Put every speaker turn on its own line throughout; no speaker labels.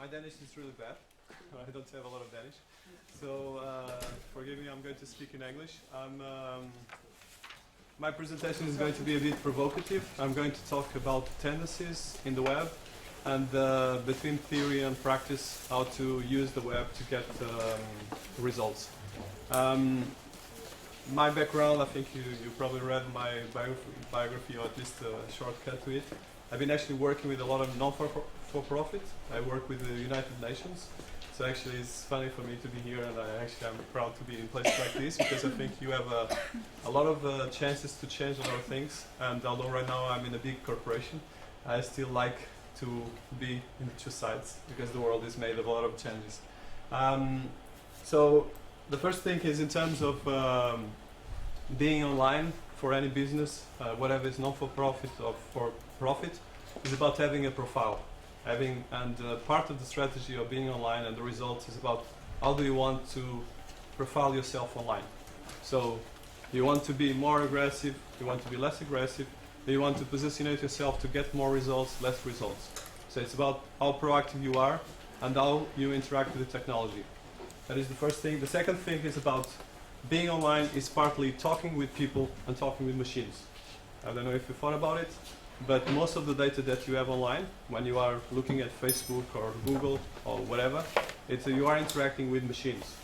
My Danish is really bad. I don't have a lot of Danish. So forgive me, I'm going to speak in English. My presentation is going to be a bit provocative. I'm going to talk about tendencies in the web and between theory and practice, how to use the web to get results. My background, I think you probably read my biography, or at least a shortcut to it. I've been actually working with a lot of non-for-profit. I work with the United Nations. So actually it's funny for me to be here, and I'm proud to be in places like this, because I think you have a lot of chances to change a lot of things. And although right now I'm in a big corporation, I still like to be in the two sides, because the world is made of a lot of changes. So the first thing is, in terms of being online for any business, whatever is non-for-profit or for profit, is about having a profile. Part of the strategy of being online and the results is about how do you want to profile yourself online. So you want to be more aggressive, you want to be less aggressive, you want to positionate yourself to get more results, less results. So it's about how proactive you are and how you interact with the technology. That is the first thing. The second thing is about being online is partly talking with people and talking with machines. I don't know if you thought about it, but most of the data that you have online, when you are looking at Facebook or Google or whatever, you are interacting with machines.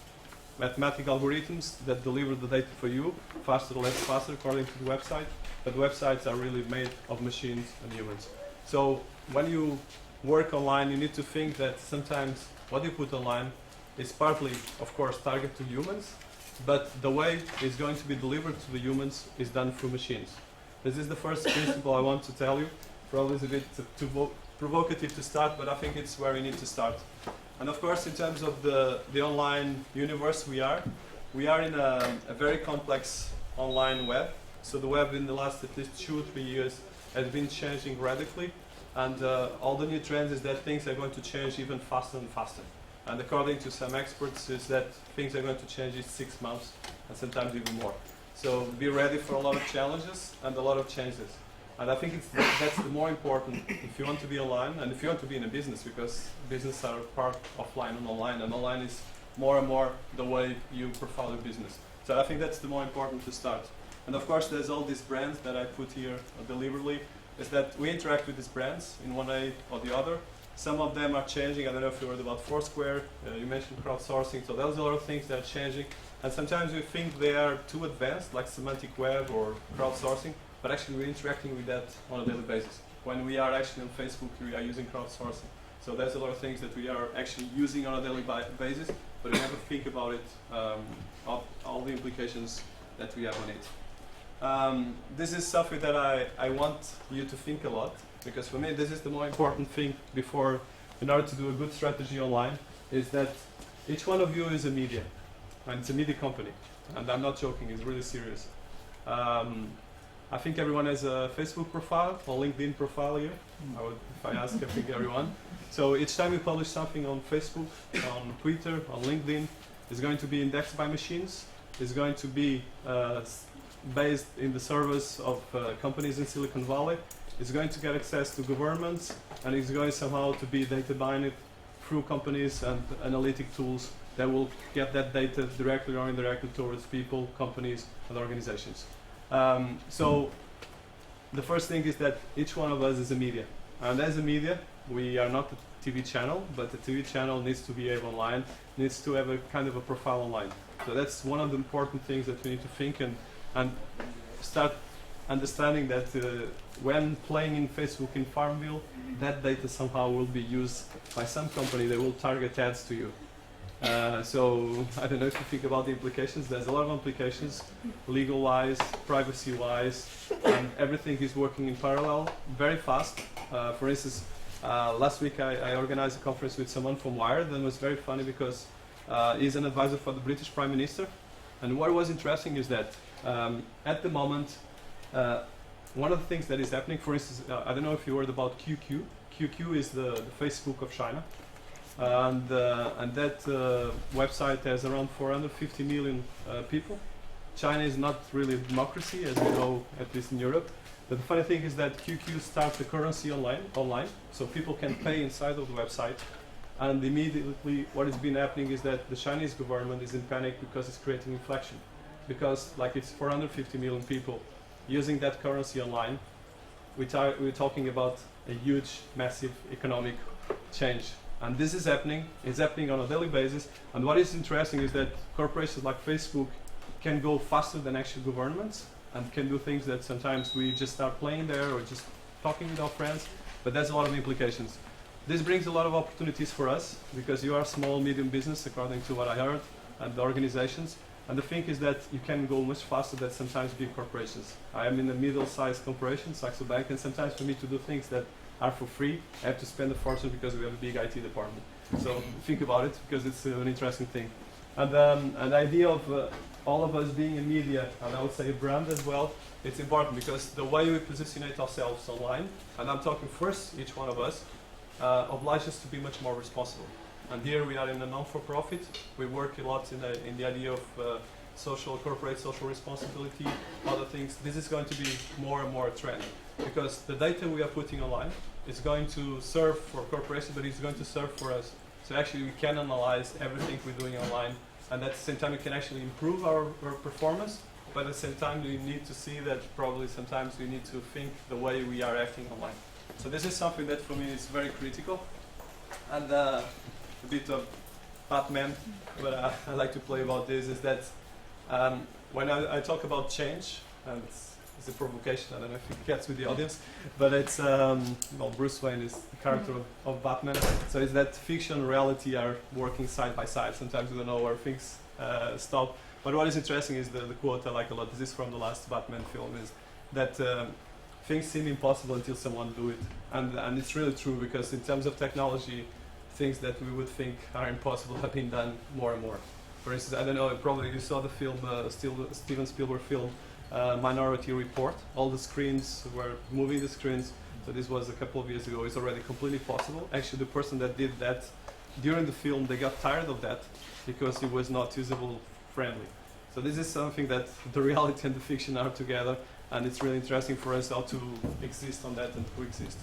Mathematical algorithms that deliver the data for you, faster or less faster according to the website, but websites are really made of machines and humans. So when you work online, you need to think that sometimes what you put online is partly, of course, targeted to humans, but the way it's going to be delivered to the humans is done through machines. This is the first principle I want to tell you. Probably it's a bit too provocative to start, but I think it's where we need to start. And of course, in terms of the online universe we are in a very complex online web. So the web in the last at least 2 or 3 years has been changing radically. And all the new trends is that things are going to change even faster and faster. And according to some experts, is that things are going to change in 6 months and sometimes even more. So be ready for a lot of challenges and a lot of changes. And I think that's the more important if you want to be online and if you want to be in a business, because business are part offline and online is more and more the way you profile your business. So I think that's the more important to start. And of course, there's all these brands that I put here deliberately, is that we interact with these brands in one way or the other. Some of them are changing. I don't know if you heard about Foursquare. You mentioned crowdsourcing. So there's a lot of things that are changing. And sometimes we think they are too advanced, like semantic web or crowdsourcing, but actually we're interacting with that on a daily basis. When we are actually on Facebook, we are using crowdsourcing. So there's a lot of things that we are actually using on a daily basis, but we never think about it, all the implications that we have on it. This is something that I want you to think a lot, because for me this is the more important thing in order to do a good strategy online, is that each one of you is a media. And it's a media company, and I'm not joking, it's really serious. I think everyone has a Facebook profile or LinkedIn profile here. If I ask, I think everyone. So each time you publish something on Facebook, on Twitter, on LinkedIn, it's going to be indexed by machines. It's going to be based in the servers of companies in Silicon Valley. It's going to get access to governments, and it's going somehow to be data mined through companies and analytic tools that will get that data directly or indirectly towards people, companies, and organizations. So the first thing is that each one of us is a media. And as a media, we are not a TV channel, but the TV channel needs to behave online, needs to have a kind of a profile online. So that's one of the important things that we need to think and start understanding that when playing in Facebook in Farmville, that data somehow will be used by some company that will target ads to you. So I don't know if you think about the implications. There's a lot of implications, legal-wise, privacy-wise, and everything is working in parallel, very fast. For instance, last week I organized a conference with someone from Wired, and it was very funny because he's an advisor for the British Prime Minister. And what was interesting is that at the moment, one of the things that is happening, for instance, I don't know if you heard about QQ. QQ is the Facebook of China. And that website has around 450 million people. China is not really a democracy, as we know, at least in Europe. But the funny thing is that QQ starts the currency online, so people can pay inside of the website. And immediately what has been happening is that the Chinese government is in panic because it's creating inflation. Because like it's 450 million people using that currency online, we're talking about a huge, massive economic change. And this is happening, it's happening on a daily basis. And what is interesting is that corporations like Facebook can go faster than actual governments and can do things that sometimes we just start playing there or just talking with our friends, but there's a lot of implications. This brings a lot of opportunities for us because you are small, medium business, according to what I heard, and the organizations. And the thing is that you can go much faster than sometimes big corporations. I am in a middle-sized corporation, Saxo Bank, and sometimes for me to do things that are for free, I have to spend a fortune because we have a big IT department. So think about it because it's an interesting thing. And an idea of all of us being a media, and I would say a brand as well, it's important because the way we positionate ourselves online, and I'm talking first, each one of us, obliges us to be much more responsible. And here we are in a non-for-profit. We work a lot in the idea of corporate social responsibility, other things. This is going to be more and more a trend because the data we are putting online is going to serve for corporations, but it's going to serve for us. So actually we can analyze everything we're doing online, and at the same time we can actually improve our performance, but at the same time we need to see that probably sometimes we need to think the way we are acting online. So this is something that for me is very critical. And a bit of Batman, but I like to play about this, is that when I talk about change, and it's a provocation, I don't know if it gets with the audience, but it's, well, Bruce Wayne is the character of Batman, so it's that fiction and reality are working side by side. Sometimes we don't know where things stop, but what is interesting is the quote I like a lot, this is from the last Batman film, is that things seem impossible until someone do it. And it's really true because in terms of technology, things that we would think are impossible have been done more and more. For instance, I don't know, probably you saw the film, Steven Spielberg film, Minority Report. All the screens were moving the screens. So this was a couple of years ago. It's already completely possible. Actually, the person that did that during the film, they got tired of that because it was not usable friendly. So this is something that the reality and the fiction are together, and it's really interesting for us how to exist on that and coexist.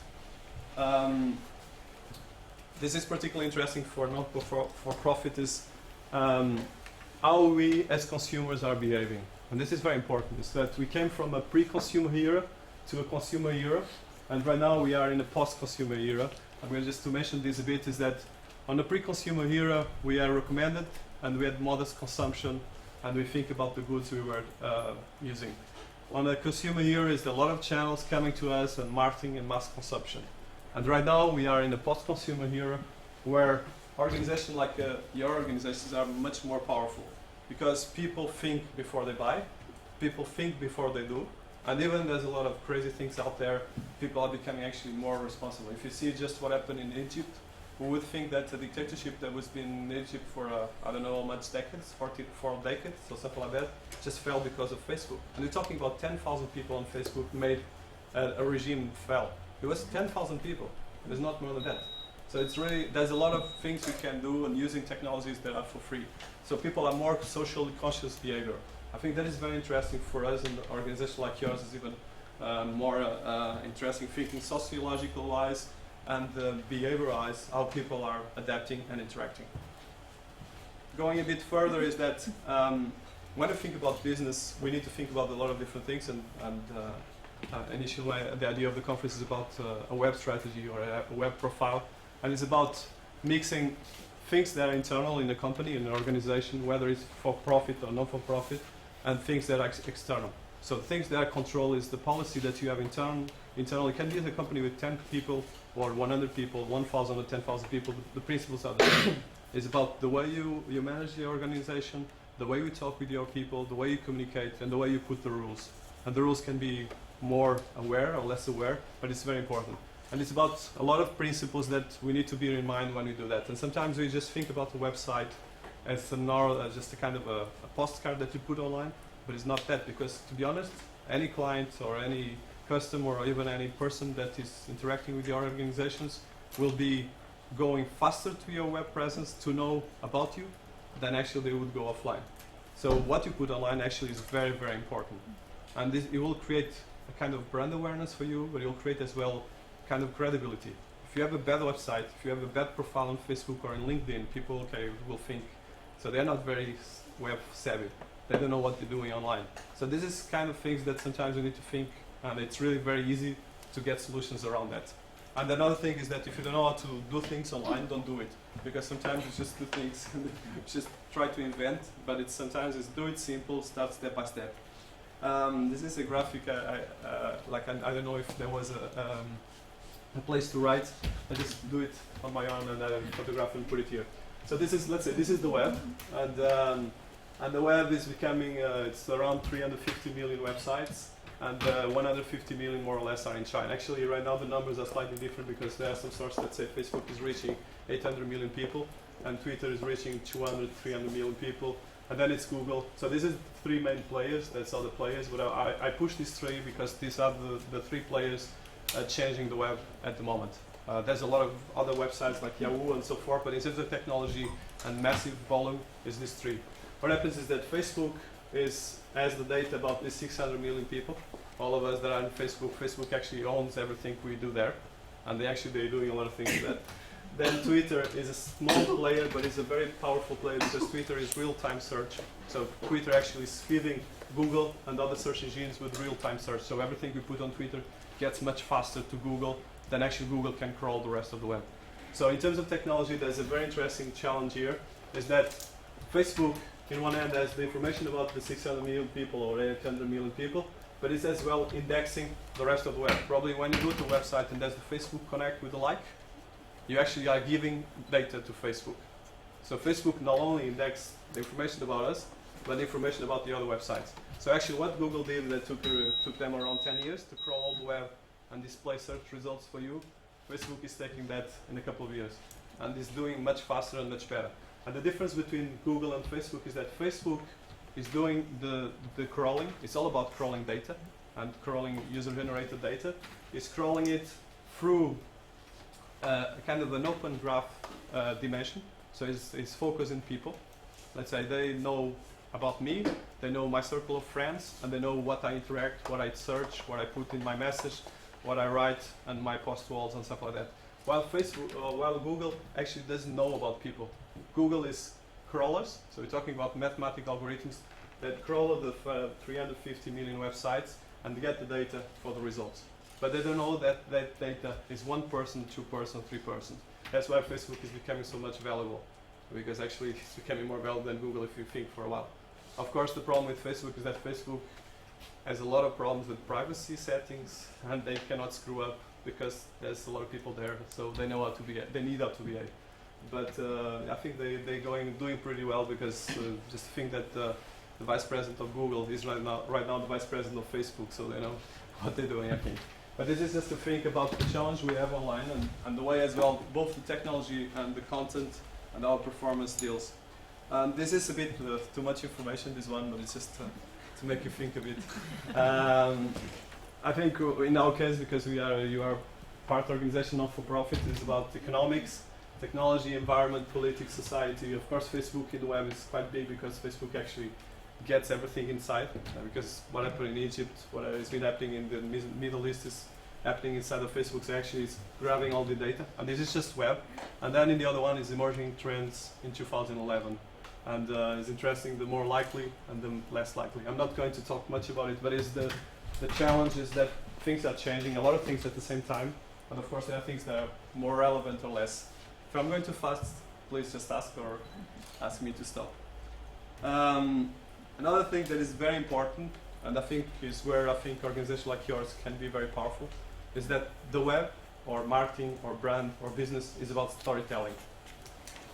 This is particularly interesting for not-for-profit is how we as consumers are behaving. And this is very important, is that we came from a pre-consumer era to a consumer era, and right now we are in a post-consumer era. I'm going just to mention this a bit, is that on the pre-consumer era we are recommended and we had modest consumption and we think about the goods we were using. On the consumer era is a lot of channels coming to us and marketing and mass consumption. And right now we are in a post-consumer era where organizations like your organizations are much more powerful because people think before they buy, people think before they do, and even there's a lot of crazy things out there, people are becoming actually more responsible. If you see just what happened in Egypt, who would think that a dictatorship that was been in Egypt for, I don't know how much decades, 4 decades or something like that, just fell because of Facebook. And we're talking about 10,000 people on Facebook made a regime fell. It was 10,000 people. There's not more than that. So it's really, there's a lot of things we can do and using technologies that are for free. So people are more socially conscious behavior. I think that is very interesting for us, and an organization like yours is even more interesting, thinking sociological wise and behavior wise, how people are adapting and interacting. Going a bit further is that when we think about business, we need to think about a lot of different things, and initially the idea of the conference is about a web strategy or a web profile, and it's about mixing things that are internal in a company, in an organization, whether it's for profit or not for profit, and things that are external. So things that are control is the policy that you have internal. It can be a company with 10 people or 100 people, 1,000 or 10,000 people. The principles are the same. It's about the way you manage the organization, the way you talk with your people, the way you communicate, and the way you put the rules. And the rules can be more aware or less aware, but it's very important. And it's about a lot of principles that we need to bear in mind when we do that. And sometimes we just think about the website as just a kind of a postcard that you put online, but it's not that, because to be honest, any client or any customer or even any person that is interacting with your organizations will be going faster to your web presence to know about you than actually they would go offline. So what you put online actually is very, very important. And it will create a kind of brand awareness for you, but it will create as well kind of credibility. If you have a bad website, if you have a bad profile on Facebook or on LinkedIn, people will think. So they're not very web savvy. They don't know what they're doing online. So this is kind of things that sometimes you need to think, and it's really very easy to get solutions around that. And another thing is that if you don't know how to do things online, don't do it. Because sometimes you just do things, just try to invent, but sometimes it's do it simple, start step by step. This is a graphic, I don't know if there was a place to write. I just do it on my own and I photograph and put it here. So this is, let's say, this is the web, and the web is becoming, it's around 350 million websites, and 150 million more or less are in China. Actually, right now the numbers are slightly different because there are some sources that say Facebook is reaching 800 million people, and Twitter is reaching 200, 300 million people, and then it's Google. So this is three main players, that's all the players, but I push these three because these are the three players changing the web at the moment. There's a lot of other websites like Yahoo and so forth, but in terms of technology and massive volume, is these three. What happens is that Facebook has the data about these 600 million people. All of us that are on Facebook, Facebook actually owns everything we do there, and they're doing a lot of things with that. Then Twitter is a small player, but it's a very powerful player because Twitter is real-time search. So Twitter actually is feeding Google and other search engines with real-time search. So everything we put on Twitter gets much faster to Google than actually Google can crawl the rest of the web. So in terms of technology, there's a very interesting challenge here, is that Facebook, in one hand, has the information about the 600 million people or 800 million people, but it's as well indexing the rest of the web. Probably when you go to a website and there's the Facebook Connect with a like, you actually are giving data to Facebook. So Facebook not only indexes the information about us, but the information about the other websites. So actually what Google did that took them around 10 years to crawl all the web and display search results for you, Facebook is taking that in a couple of years. And is doing much faster and much better. And the difference between Google and Facebook is that Facebook is doing the crawling. It's all about crawling data and crawling user-generated data. It's crawling it through kind of an open graph dimension. So it's focusing people. Let's say they know about me, they know my circle of friends, and they know what I interact, what I search, what I put in my message, what I write, and my post walls and stuff like that. While Google actually doesn't know about people. Google is crawlers, so we're talking about mathematical algorithms that crawl the 350 million websites and get the data for the results. But they don't know that that data is one person, two person, three person. That's why Facebook is becoming so much valuable, because actually it's becoming more valuable than Google if you think for a while. Of course, the problem with Facebook is that Facebook has a lot of problems with privacy settings, and they cannot screw up because there's a lot of people there, so they know how to behave. They need how to behave. But I think they're doing pretty well because just think that the vice president of Google is right now the vice president of Facebook, so they know what they're doing, I think. But this is just to think about the challenge we have online and the way as well, both the technology and the content and our performance deals. This is a bit too much information, this one, but it's just to make you think a bit. I think in our case, because you are part organization, not for profit, it's about economics, technology, environment, politics, society. Of course, Facebook in the web is quite big because Facebook actually gets everything inside. Because what happened in Egypt, what has been happening in the Middle East is happening inside of Facebook. So actually, it's grabbing all the data. And this is just web. And then in the other one is emerging trends in 2011. And it's interesting, the more likely and the less likely. I'm not going to talk much about it, but it's the challenge is that things are changing, a lot of things at the same time. And of course, there are things that are more relevant or less. If I'm going too fast, please just ask me to stop. Another thing that is very important, and I think is where I think organizations like yours can be very powerful, is that the web, or marketing, or brand, or business is about storytelling.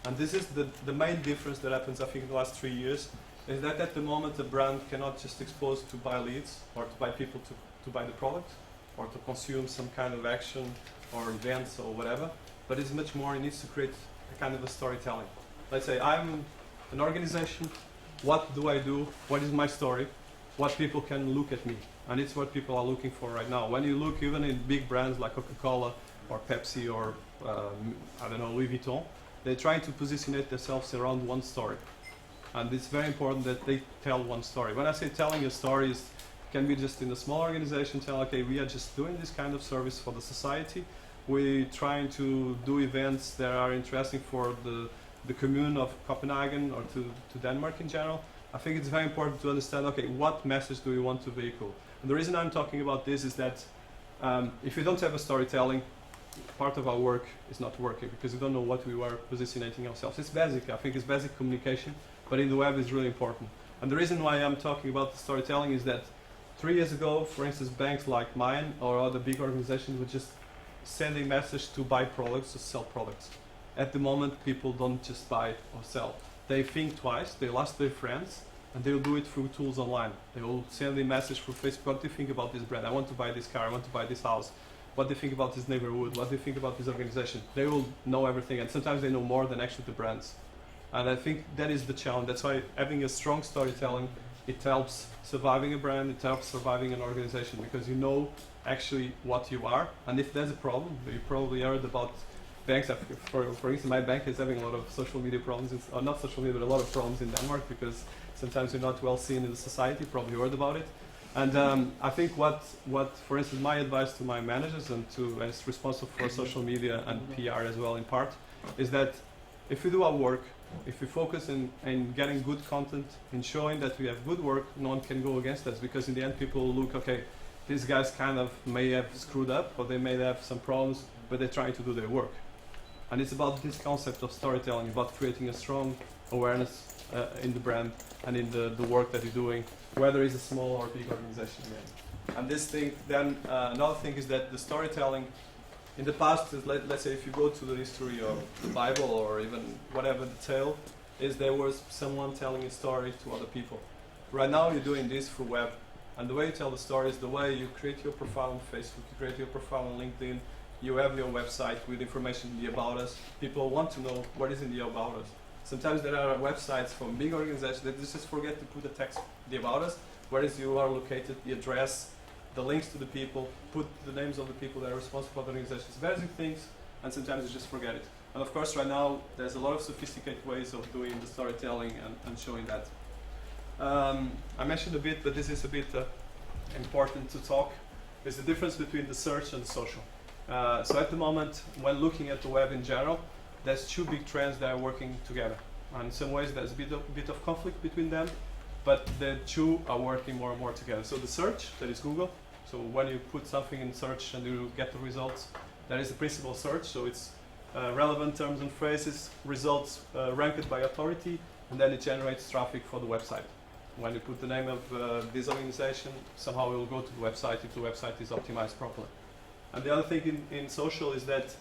And this is the main difference that happens, I think, in the last 3 years, is that at the moment a brand cannot just expose to buy leads, or to buy people to buy the product, or to consume some kind of action, or events, or whatever. But it's much more, it needs to create a kind of a storytelling. Let's say I'm an organization, what do I do, what is my story, what people can look at me. And it's what people are looking for right now. When you look even in big brands like Coca-Cola, or Pepsi, or I don't know, Louis Vuitton, they're trying to position themselves around one story. And it's very important that they tell one story. When I say telling a story, it can be just in a small organization, tell, okay, we are just doing this kind of service for the society, We're trying to do events that are interesting for the commune of Copenhagen or to Denmark in general. I think it's very important to understand, okay, what message do we want to vehicle? And the reason I'm talking about this is that if you don't have a storytelling, part of our work is not working because we don't know what we were positioning ourselves. It's basic, I think it's basic communication, but in the web it's really important. And the reason why I'm talking about the storytelling is that 3 years ago, for instance, banks like mine or other big organizations would just send a message to buy products, to sell products. At the moment, people don't just buy or sell. They think twice, they ask their friends, and they will do it through tools online. They will send a message through Facebook, what do you think about this brand? I want to buy this car, I want to buy this house. What do you think about this neighborhood? What do you think about this organization? They will know everything, and sometimes they know more than actually the brands. And I think that is the challenge. That's why having a strong storytelling, it helps surviving a brand, it helps surviving an organization, because you know actually what you are. And if there's a problem, you probably heard about banks. For instance, my bank is having a lot of social media problems, or not social media, but a lot of problems in Denmark, because sometimes you're not well seen in the society, probably heard about it. And I think what, for instance, my advice to my managers and as responsible for social media and PR as well in part, is that if we do our work, if we focus in getting good content, in showing that we have good work, no one can go against us, because in the end people look, okay, these guys kind of may have screwed up, or they may have some problems, but they're trying to do their work. And it's about this concept of storytelling, about creating a strong awareness in the brand and in the work that you're doing, whether it's a small or big organization. Yeah. And this thing, then another thing is that the storytelling, in the past, is let's say if you go to the history of the Bible or even whatever the tale, is there was someone telling a story to other people. Right now you're doing this through web. And the way you tell the story is the way you create your profile on Facebook, you create your profile on LinkedIn, you have your website with information in the About Us. People want to know what is in the About Us. Sometimes there are websites from big organizations that just forget to put the text, the About Us, where is you are located, the address, the links to the people, put the names of the people that are responsible for the organizations, basic things, and sometimes you just forget it. And of course, right now, there's a lot of sophisticated ways of doing the storytelling and showing that. I mentioned a bit, but this is a bit important to talk, is the difference between the search and social. So at the moment, when looking at the web in general, there's two big trends that are working together. And in some ways, there's a bit of conflict between them, but the two are working more and more together. So the search, that is Google. So when you put something in search and you get the results, there is the principal search. So it's relevant terms and phrases, results ranked by authority, and then it generates traffic for the website. When you put the name of this organization, somehow it will go to the website if the website is optimized properly. And the other thing in social is that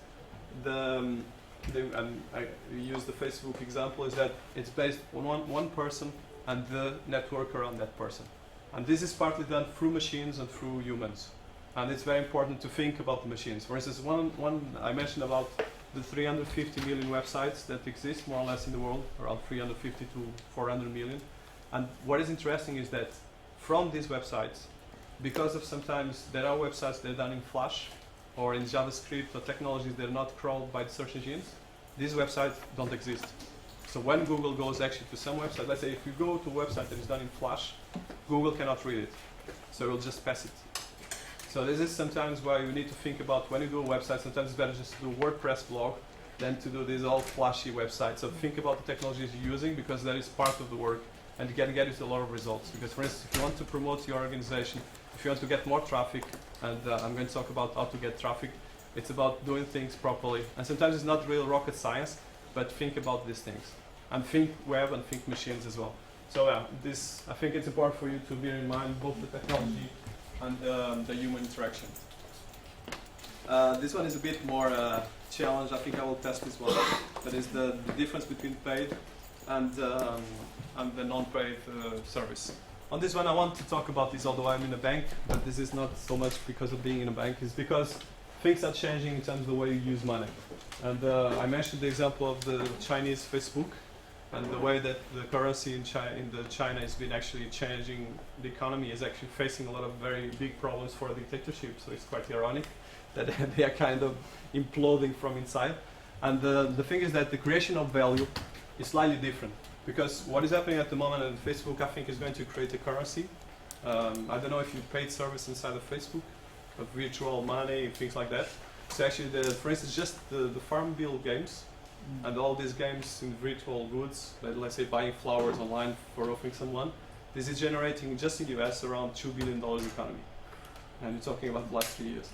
and I use the Facebook example, is that it's based on one person and the network around that person. And this is partly done through machines and through humans. And it's very important to think about the machines. For instance, one I mentioned about the 350 million websites that exist more or less in the world, around 350 to 400 million. And what is interesting is that from these websites, because of sometimes there are websites that are done in Flash or in JavaScript or technologies that are not crawled by the search engines, these websites don't exist. So when Google goes actually to some website, let's say if you go to a website that is done in Flash, Google cannot read it. So it will just pass it. So this is sometimes why you need to think about when you do a website, sometimes it's better just to do a WordPress blog than to do these all flashy websites. So think about the technologies you're using, because that is part of the work, and you can get it a lot of results. Because for instance, if you want to promote your organization, if you want to get more traffic, and I'm going to talk about how to get traffic, it's about doing things properly. And sometimes it's not real rocket science, but think about these things. And think web and think machines as well. So I think it's important for you to bear in mind both the technology and the human interaction. This one is a bit more challenge. I think I will test this one. That is the difference between paid and the non-paid service. On this one, I want to talk about this, although I'm in a bank, but this is not so much because of being in a bank. It's because things are changing in terms of the way you use money. And I mentioned the example of the Chinese Facebook, and the way that the currency in China has been actually changing the economy, is actually facing a lot of very big problems for a dictatorship. So it's quite ironic that they are kind of imploding from inside. And the thing is that the creation of value is slightly different. Because what is happening at the moment in Facebook, I think, is going to create a currency. I don't know if you paid service inside of Facebook, but virtual money, things like that. So actually, for instance, just the farm bill games and all these games in virtual goods, like let's say buying flowers online for offering someone, this is generating just in the US around $2 billion economy. And we're talking about the last 3 years.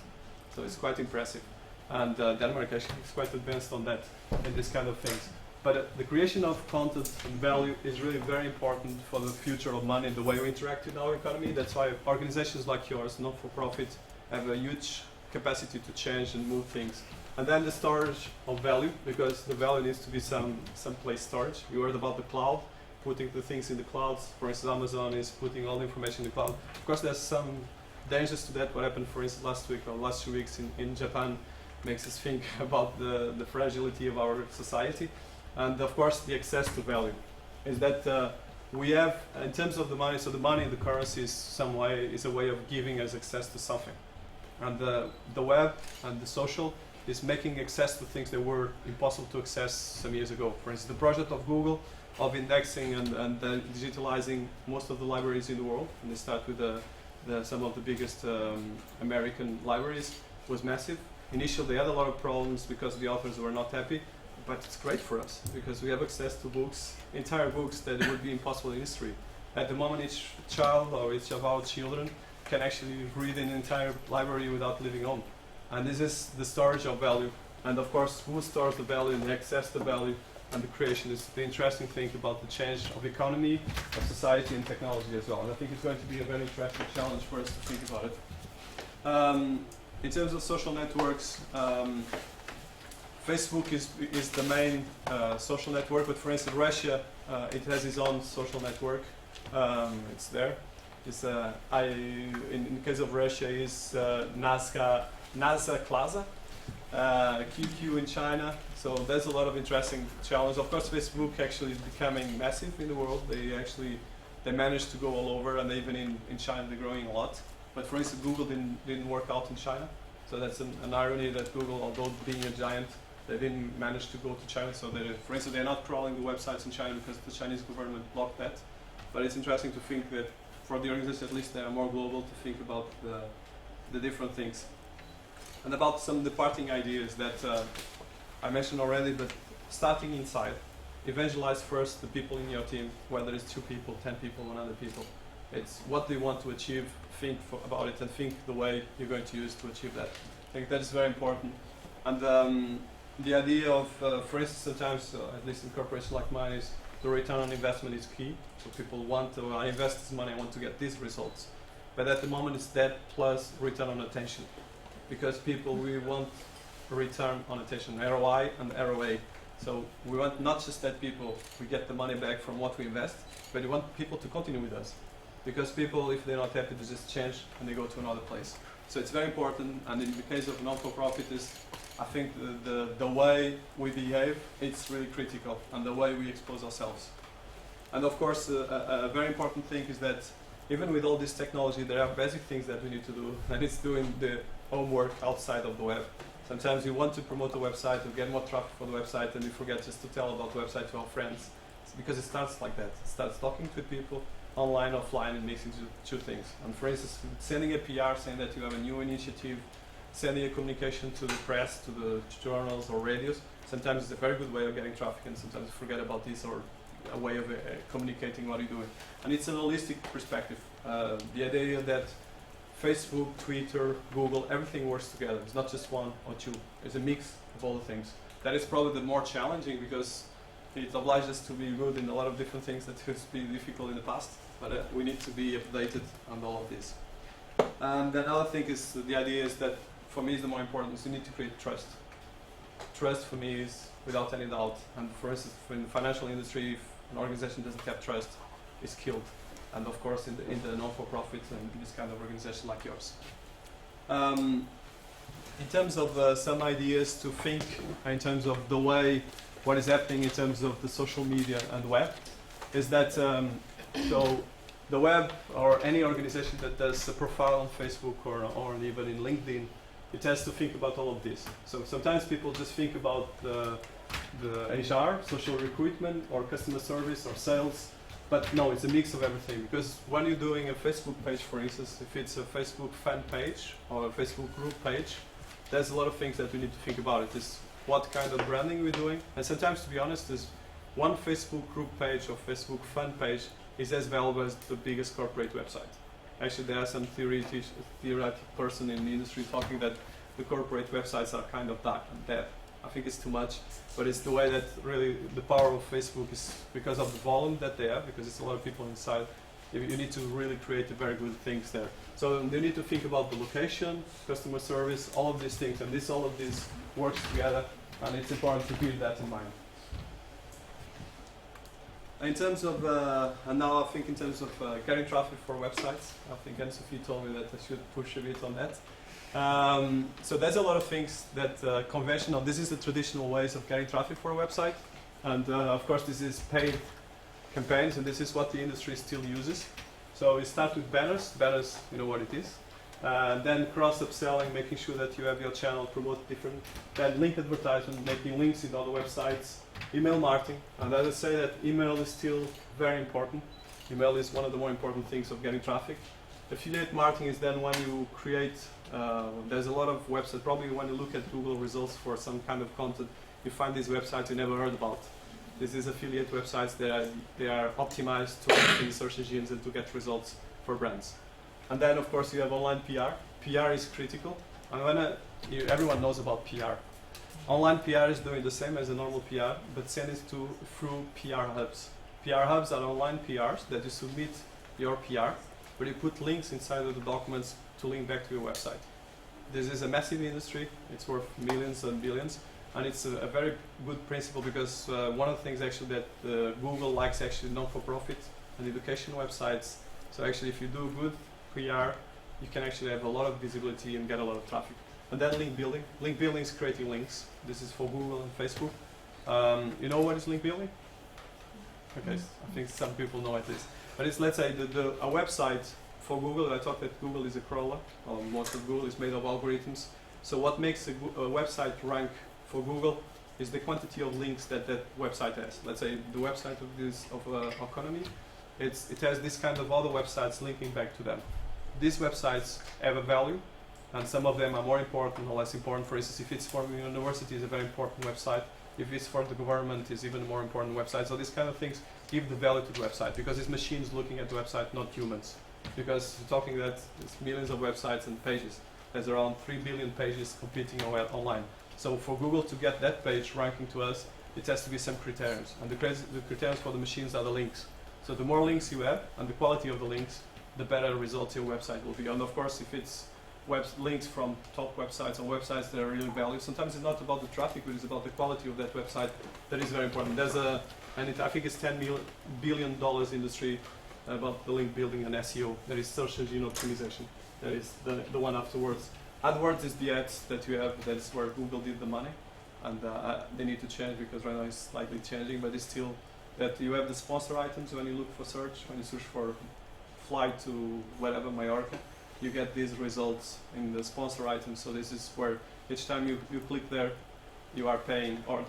So it's quite impressive. And Denmark actually is quite advanced on that and this kind of things. But the creation of content and value is really very important for the future of money and the way we interact with our economy. That's why organizations like yours, not-for-profit, have a huge capacity to change and move things. And then the storage of value, because the value needs to be someplace storage. You heard about the cloud, putting the things in the clouds. For instance, Amazon is putting all the information in the cloud. Of course, there's some dangers to that. What happened, for instance, last week or last 2 weeks in Japan makes us think about the fragility of our society. And of course, the access to value is that we have, in terms of the money, so the money, the currency is a way of giving us access to something. And the web and the social is making access to things that were impossible to access some years ago. For instance, the project of Google of indexing and digitalizing most of the libraries in the world, and they start with some of the biggest American libraries, was massive. Initially, they had a lot of problems because the authors were not happy, but it's great for us because we have access to books, entire books that would be impossible in history. At the moment, each child or each of our children can actually read an entire library without leaving home. And this is the storage of value. And of course, who stores the value and access the value and the creation is the interesting thing about the change of economy, of society and technology as well. And I think it's going to be a very interesting challenge for us to think about it. In terms of social networks, Facebook is the main social network, but for instance, Russia, it has its own social network. It's there. It's, in case of Russia, is NASA Plaza, QQ in China. So there's a lot of interesting challenges. Of course, Facebook actually is becoming massive in the world. They managed to go all over, and even in China they're growing a lot. But for instance, Google didn't work out in China. So that's an irony that Google, although being a giant, they didn't manage to go to China. So for instance, they're not crawling the websites in China because the Chinese government blocked that. But it's interesting to think that for the organization, at least they are more global to think about the different things. And about some departing ideas that I mentioned already, but starting inside. Evangelize first the people in your team, whether it's 2 people, 10 people, 100 people. It's what they want to achieve, think about it, and think the way you're going to use to achieve that. I think that is very important. And the idea of, for instance, sometimes, at least in corporations like mine, is the return on investment is key. So people want to, I invest this money, I want to get these results. But at the moment, it's that plus return on attention. Because we want a return on attention, ROI and ROA. So we want not just that we get the money back from what we invest, but we want people to continue with us. Because people, if they're not happy, they just change and they go to another place. So it's very important, and in the case of non-for-profit, I think the way we behave, it's really critical, and the way we expose ourselves. And of course, a very important thing is that even with all this technology, there are basic things that we need to do, and it's doing the homework outside of the web. Sometimes you want to promote a website to get more traffic for the website, and you forget just to tell about the website to our friends. It's because it starts like that. It starts talking to people, online, offline, and mixing two things. And for instance, sending a PR saying that you have a new initiative, sending a communication to the press, to the journals or radios, sometimes it's a very good way of getting traffic, and sometimes you forget about this, or a way of communicating what you're doing. And it's a holistic perspective. The idea that Facebook, Twitter, Google, everything works together. It's not just one or two. It's a mix of all the things. That is probably the more challenging because it obliges us to be good in a lot of different things that used to be difficult in the past. But we need to be updated on all of this. And another thing is, the idea is that, for me, is the more important, is you need to create trust. Trust for me is without any doubt. And for instance, in the financial industry, if an organization doesn't have trust, it's killed. And of course, in the non-for-profit and this kind of organization like yours. In terms of some ideas to think, in terms of the way, what is happening in terms of the social media and web, is that so the web, or any organization that does a profile on Facebook or even in LinkedIn, it has to think about all of this. So sometimes people just think about the HR, social recruitment, or customer service, or sales. But no, it's a mix of everything, because when you're doing a Facebook page, for instance, if it's a Facebook fan page or a Facebook group page, there's a lot of things that we need to think about. It is what kind of branding we're doing, and sometimes, to be honest, is one Facebook group page or Facebook fan page is as valuable as the biggest corporate website. Actually, there are some theoretic person in the industry talking that the corporate websites are kind of dead. I think it's too much, but it's the way that really the power of Facebook is because of the volume that they have, because it's a lot of people inside. You need to really create very good things there. So you need to think about the location, customer service, all of these things, and all of this works together, and it's important to keep that in mind. In terms of, and now I think in terms of getting traffic for websites, I think Anne-Sophie told me that I should push a bit on that. So there's a lot of things that conventional, this is the traditional ways of getting traffic for a website, and of course this is paid campaigns, and this is what the industry still uses. So we start with banners, you know what it is. Then cross-upselling, making sure that you have your channel promote different, then link advertisement, making links in other websites, email marketing, and I would say that email is still very important. Email is one of the more important things of getting traffic. Affiliate marketing is then when you create, there's a lot of websites, probably when you look at Google results for some kind of content, you find these websites you never heard about. This is affiliate websites that they are optimized to rank in search engines and to get results for brands. And then of course you have online PR. PR is critical, and when everyone knows about PR. Online PR is doing the same as a normal PR, but send it through PR hubs. PR hubs are online PRs that you submit your PR, but you put links inside of the documents to link back to your website. This is a massive industry. It's worth millions and billions, and it's a very good principle because one of the things actually that Google likes actually non-for-profit and education websites. So actually, if you do good PR, you can actually have a lot of visibility and get a lot of traffic. And then link building. Link building is creating links. This is for Google and Facebook. You know what is link building? Okay, I think some people know at least. But it's, let's say, a website for Google. I talked that Google is a crawler, or most of Google is made of algorithms. So what makes a website rank for Google is the quantity of links that website has. Let's say the website of economy, it has this kind of other websites linking back to them. These websites have a value, and some of them are more important or less important. For instance, if it's for a university, it's a very important website. If it's for the government, it's even a more important website. So these kind of things give the value to the website because it's machines looking at the website, not humans. Because we're talking that it's millions of websites and pages. There's around 3 billion pages competing online. So for Google to get that page ranking to us, it has to be some criteria. And the criteria for the machines are the links. So the more links you have and the quality of the links, the better results your website will be. And of course, if it's links from top websites or websites that are really valued, sometimes it's not about the traffic, but it's about the quality of that website that is very important. There's I think it's $10 billion industry about the link building and SEO. There is search engine optimization. That is the one afterwards. AdWords is the ads that you have. That's where Google did the money, and they need to change because right now it's slightly changing, but it's still that you have the sponsor items when you look for search. When you search for flight to whatever, Mallorca, you get these results in the sponsor items. So this is where each time you click there, you are paying, or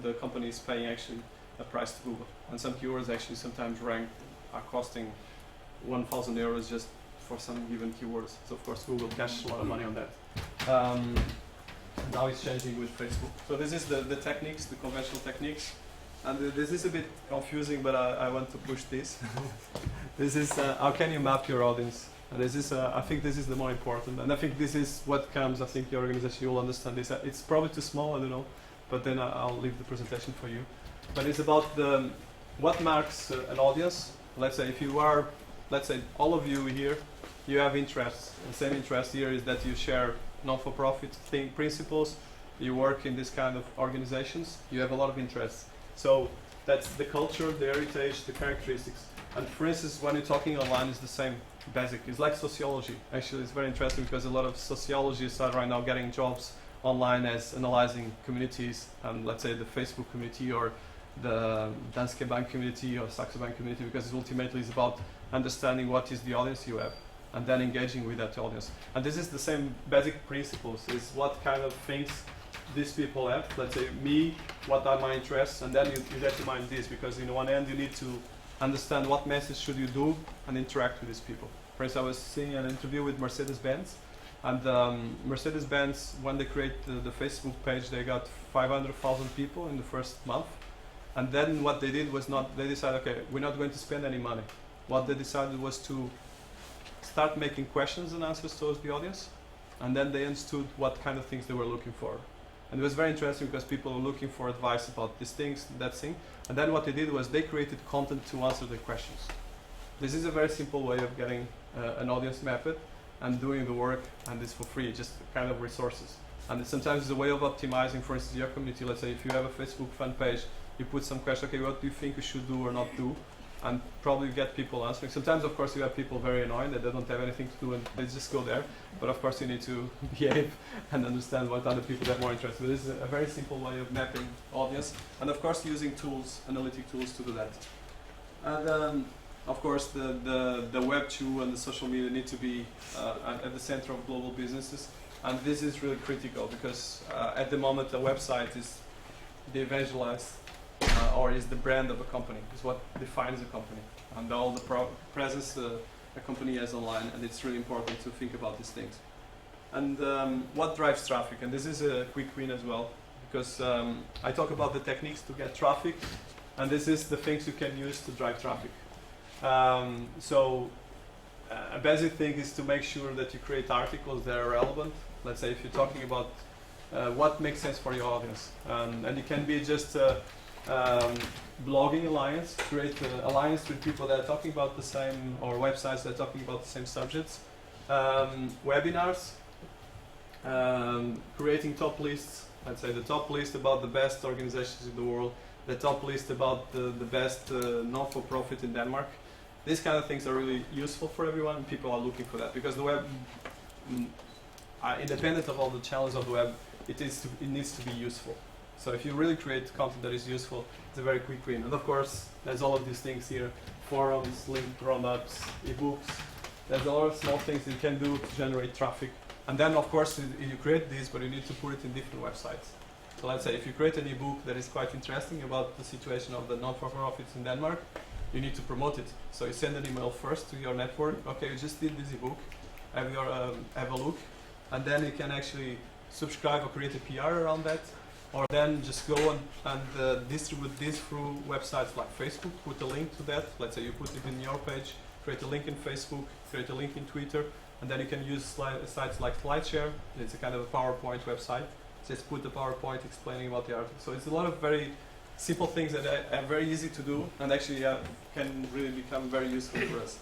the company is paying actually a price to Google. And some keywords actually sometimes are costing 1,000 euros just for some given keywords. So of course Google cashes a lot of money on that. Now it's changing with Facebook. So this is the techniques, the conventional techniques. And this is a bit confusing, but I want to push this. This is how can you map your audience? And this is, I think this is the more important. And I think this is what comes, I think your organization will understand this. It's probably too small, I don't know, but then I'll leave the presentation for you. But it's about what marks an audience. Let's say if you are, let's say all of you here, you have interests. The same interest here is that you share non-for-profit principles, you work in this kind of organizations, you have a lot of interests. So that's the culture, the heritage, the characteristics. And for instance, when you're talking online, it's the same basic. It's like sociology. Actually, it's very interesting because a lot of sociologists are right now getting jobs online as analyzing communities, and let's say the Facebook community or the Danske Bank community or Saxo Bank community, because it ultimately is about understanding what is the audience you have and then engaging with that audience. And this is the same basic principles, is what kind of things these people have. Let's say me, what are my interests, and then you determine this, because in one end you need to understand what message should you do and interact with these people. For instance, I was seeing an interview with Mercedes-Benz, And Mercedes-Benz, when they create the Facebook page, they got 500,000 people in the first month. And then what they did was they decided, okay, we're not going to spend any money. What they decided was to start making questions and answers towards the audience. And then they understood what kind of things they were looking for. And it was very interesting because people were looking for advice about these things, that thing. And then what they did was they created content to answer their questions. This is a very simple way of getting an audience mapped and doing the work, and it's for free, just kind of resources. And sometimes it's a way of optimizing, for instance, your community. Let's say if you have a Facebook fan page, you put some question, okay, what do you think you should do or not do? And probably get people answering. Sometimes, of course, you have people very annoying that they don't have anything to do and they just go there. But of course, you need to behave and understand what other people are more interested in. This is a very simple way of mapping audience. And of course, using tools, analytic tools to do that. And of course, the Web 2 and the social media need to be at the center of global businesses. And this is really critical because at the moment, the website is the evangelize or is the brand of a company, is what defines a company. And all the presence a company has online, and it's really important to think about these things. And what drives traffic? And this is a quick win as well, because I talk about the techniques to get traffic, and this is the things you can use to drive traffic. A basic thing is to make sure that you create articles that are relevant. Let's say if you're talking about what makes sense for your audience. And it can be just blogging alliance, create an alliance with people that are talking about the same, or websites that are talking about the same subjects. Webinars, creating top lists, let's say the top list about the best organizations in the world, the top list about the best non-for-profit in Denmark. These kind of things are really useful for everyone, and people are looking for that because the web, independent of all the challenges of the web, it needs to be useful. So if you really create content that is useful, it's a very quick win. And of course, there's all of these things here: forums, link roundups, ebooks. There's a lot of small things you can do to generate traffic. And then, of course, you create these, but you need to put it in different websites. So let's say if you create an ebook that is quite interesting about the situation of the non-for-profits in Denmark, you need to promote it. So you send an email first to your network. Okay, you just did this ebook. Have a look, and then you can actually subscribe or create a PR around that, or then just go and distribute this through websites like Facebook. Put a link to that. Let's say you put it in your page. Create a link in Facebook. Create a link in Twitter, and then you can use sites like SlideShare. It's a kind of a PowerPoint website. Just put the PowerPoint explaining about the article. So it's a lot of very simple things that are very easy to do and actually can really become very useful for us.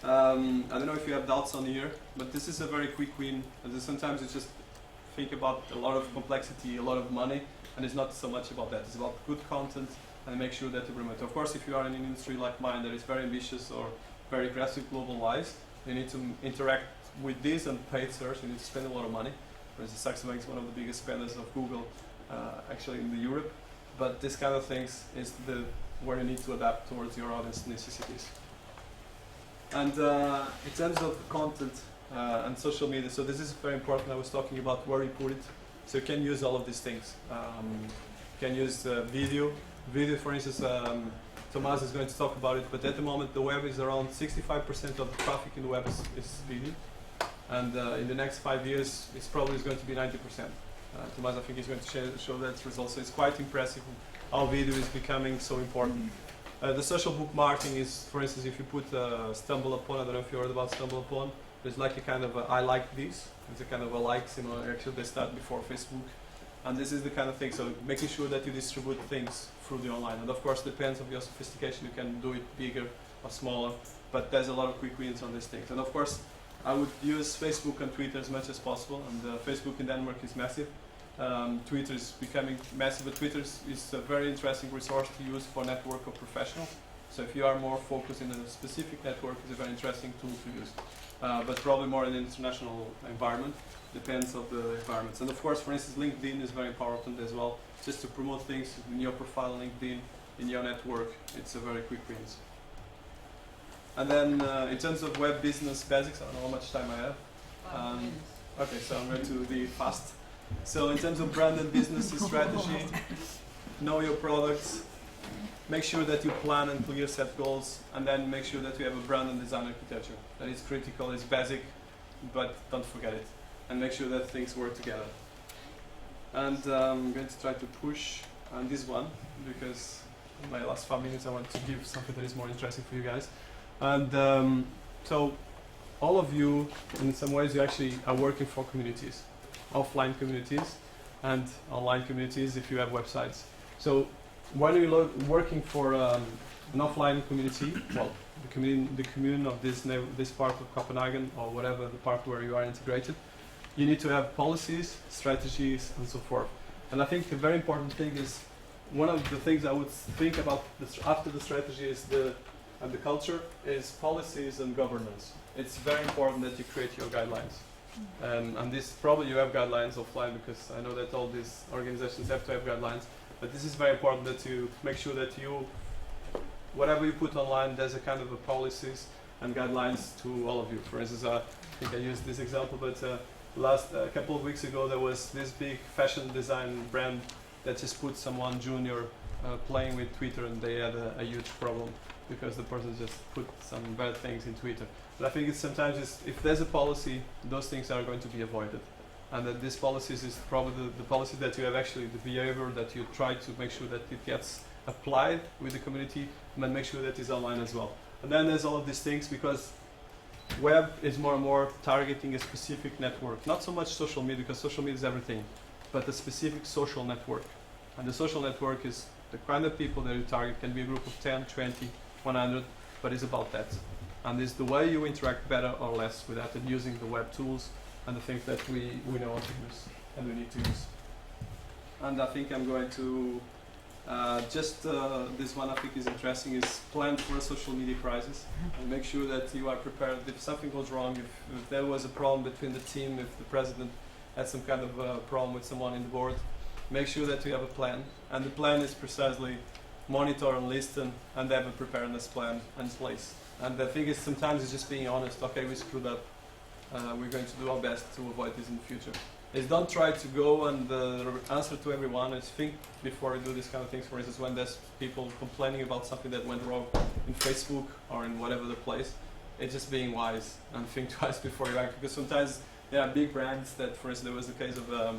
I don't know if you have doubts on here, but this is a very quick win. And sometimes you just think about a lot of complexity, a lot of money, and it's not so much about that. It's about good content and make sure that you promote. Of course, if you are in an industry like mine that is very ambitious or very aggressive global-wise, you need to interact with this and paid search. You need to spend a lot of money. For instance, Saxo Bank is one of the biggest spenders of Google, actually in Europe. But this kind of things is where you need to adapt towards your audience necessities. And in terms of content and social media, so this is very important. I was talking about where you put it. So you can use all of these things. You can use video. Video, for instance, Tomas is going to talk about it, but at the moment the web is around 65% of the traffic in the web is video. And in the next 5 years, it's probably going to be 90%. Tomas, I think, he's going to show that result. So it's quite impressive how video is becoming so important. The social bookmarking is, for instance, if you put Stumble Upon, I don't know if you heard about Stumble Upon, there's like a kind of I like this. It's a kind of a like similar. Actually, they start before Facebook. And this is the kind of thing, so making sure that you distribute things through the online. And of course, depends on your sophistication, you can do it bigger or smaller, but there's a lot of quick wins on these things. And of course, I would use Facebook and Twitter as much as possible, and Facebook in Denmark is massive. Twitter is becoming massive, but Twitter is a very interesting resource to use for network or professional. So if you are more focused in a specific network, it's a very interesting tool to use. But probably more in an international environment, depends on the environments. And of course, for instance, LinkedIn is very important as well, just to promote things in your profile on LinkedIn, in your network. It's a very quick wins. And then in terms of web business basics, I don't know how much time I have. Okay, so I'm going to be fast. So in terms of brand and business strategy, know your products, make sure that you plan and clear set goals, and then make sure that you have a brand and design architecture. That is critical, it's basic, but don't forget it. and make sure that things work together. And I'm going to try to push on this one, because in my last 5 minutes I want to give something that is more interesting for you guys. And so all of you, in some ways, you actually are working for communities, offline communities and online communities if you have websites. So when you're working for an offline community, well, the commune of this part of Copenhagen, or whatever the part where you are integrated, you need to have policies, strategies, and so forth. And I think a very important thing is, one of the things I would think about after the strategy is and the culture is policies and governance. It's very important that you create your guidelines. And this, probably you have guidelines offline, because I know that all these organizations have to have guidelines, but this is very important that you make sure that whatever you put online, there's a kind of a policies and guidelines to all of you. For instance, I think I used this example, but a couple of weeks ago there was this big fashion design brand that just put someone junior playing with Twitter, and they had a huge problem because the person just put some bad things in Twitter. But I think sometimes if there's a policy, those things are going to be avoided. And that this policies is probably the policy that you have, actually the behavior that you try to make sure that it gets applied with the community, and make sure that it's online as well. And then there's all of these things, because web is more and more targeting a specific network. Not so much social media, because social media is everything, but a specific social network. And the social network is the kind of people that you target. Can be a group of 10, 20, 100, but it's about that. And it's the way you interact better or less with that, and using the web tools and the things that we know how to use and we need to use. And I think I'm going to this one I think is interesting, is plan for a social media crisis and make sure that you are prepared if something goes wrong, if there was a problem between the team, if the president had some kind of problem with someone in the board, make sure that you have a plan. And the plan is precisely monitor and listen and have a preparedness plan in place. And the thing is, sometimes it's just being honest. Okay, we screwed up. We're going to do our best to avoid this in the future. Is don't try to go and answer to everyone. It's think before you do these kind of things. For instance, when there's people complaining about something that went wrong in Facebook or in whatever the place, it's just being wise and think twice before you act. Because sometimes there are big brands that, for instance, there was the case of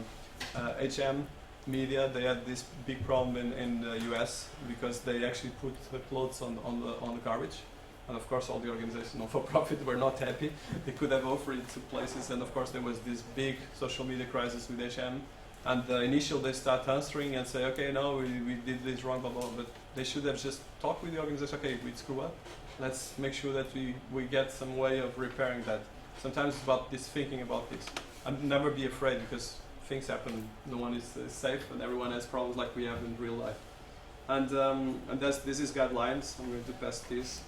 H&M Media. They had this big problem in the US because they actually put the clothes on the garbage. And of course, all the organizations non-for-profit were not happy. They could have offered it to places, and of course, there was this big social media crisis with H&M. And initially, they start answering and say, "Okay, no, we did this wrong, blah blah." But they should have just talked with the organization. Okay, we screw up. Let's make sure that we get some way of repairing that. Sometimes it's about this thinking about this, and never be afraid, because things happen. No one is safe, and everyone has problems like we have in real life. And this is guidelines. I'm going to pass this.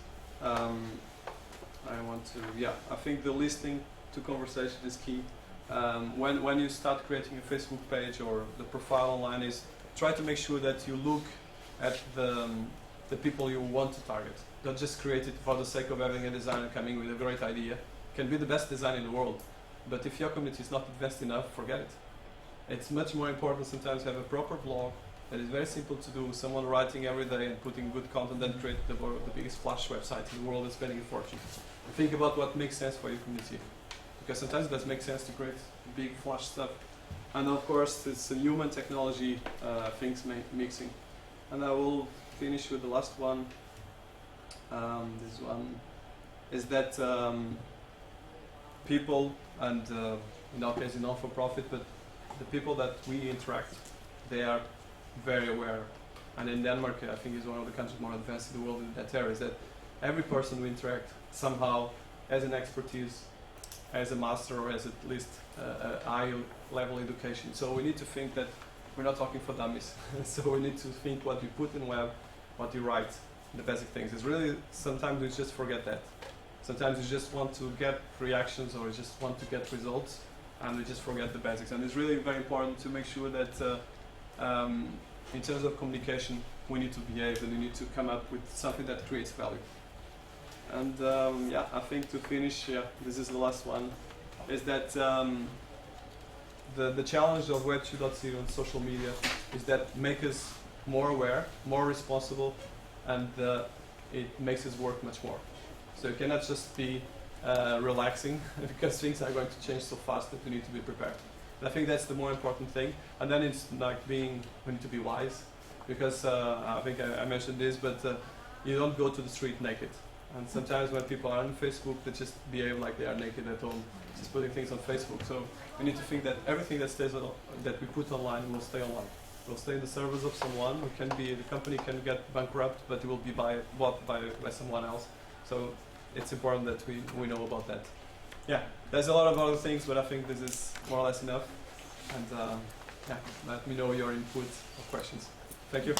I think the listening to conversation is key. When you start creating a Facebook page or the profile online, is try to make sure that you look at the people you want to target. Don't just create it for the sake of having a designer coming with a great idea. It can be the best design in the world, but if your community is not advanced enough, forget it. It's much more important sometimes to have a proper blog that is very simple to do, someone writing every day and putting good content, and create the biggest flash website in the world and spending a fortune. Think about what makes sense for your community, because sometimes it does make sense to create big flash stuff. And of course, it's a human technology things mixing. And I will finish with the last one. This one is that people, and in our case, not-for-profit, but the people that we interact, they are very aware. And in Denmark, I think is one of the countries more advanced in the world in that area, is that every person we interact somehow has an expertise, has a master, or has at least a high level education. So we need to think that we're not talking for dummies. So we need to think what you put in web, what you write, the basic things. It's really, sometimes we just forget that. Sometimes you just want to get reactions, or you just want to get results, and we just forget the basics. And it's really very important to make sure that in terms of communication, we need to behave, and we need to come up with something that creates value. And I think to finish, this is the last one, is that the challenge of Web 2.0 and social media is that make us more aware, more responsible, and it makes us work much more. So you cannot just be relaxing because things are going to change so fast that we need to be prepared. And I think that's the more important thing. And then it's like we need to be wise, because I think I mentioned this, but you don't go to the street naked. And sometimes when people are on Facebook, they just behave like they are naked at home, just putting things on Facebook. So we need to think that everything that that we put online will stay online. It will stay in the servers of someone. The company can get bankrupt, but it will be bought by someone else. So it's important that we know about that. Yeah, there's a lot of other things, but I think this is more or less enough. And yeah, let me know your input or questions. Thank you.